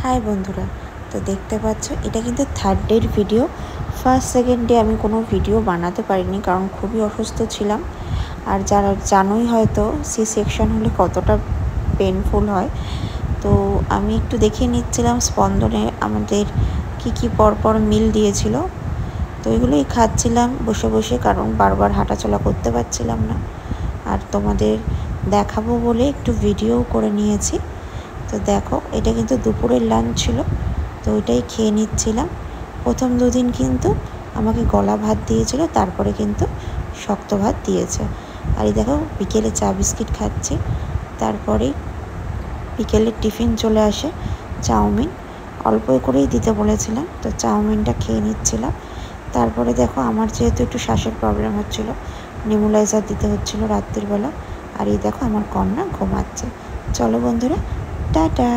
High বন্ধুরা, তো দেখতে পাচ্ছ এটা কিন্তু থার্ড ডের ভিডিও। ফার্স্ট সেকেন্ড ডে আমি কোনো ভিডিও বানাতে পারিনি, কারণ খুবই অসুস্থ ছিলাম। আর যারা জানোই হয়তো সি সেকশন হলে কতটা পেনফুল হয়। তো আমি একটু দেখিয়ে নিচ্ছিলাম স্পন্দনে আমাদের কি পরপর মিল দিয়েছিল, তো এগুলোই খাচ্ছিলাম বসে বসে, কারণ বারবার হাঁটাচলা করতে পারছিলাম না। আর তোমাদের দেখাবো বলে একটু ভিডিও করে নিয়েছি। তো দেখো, এটা কিন্তু দুপুরের লাঞ্চ ছিল, তো ওইটাই খেয়ে নিচ্ছিলাম। প্রথম দুদিন কিন্তু আমাকে গলা ভাত দিয়েছিল, তারপরে কিন্তু শক্ত ভাত দিয়েছে। আর এই দেখো, বিকেলে চা বিস্কিট খাচ্ছি। তারপরে বিকেলের টিফিন চলে আসে চাউমিন, অল্প করেই দিতে বলেছিলাম, তো চাউমিনটা খেয়ে নিচ্ছিলাম। তারপরে দেখো, আমার যেহেতু একটু শ্বাসের প্রবলেম হচ্ছিলো, নেবুলাইজার দিতে হচ্ছিলো রাত্রিবেলা। আর এই দেখো, আমার কন্যা ঘুমাচ্ছে। চলো বন্ধুরা, টাটা।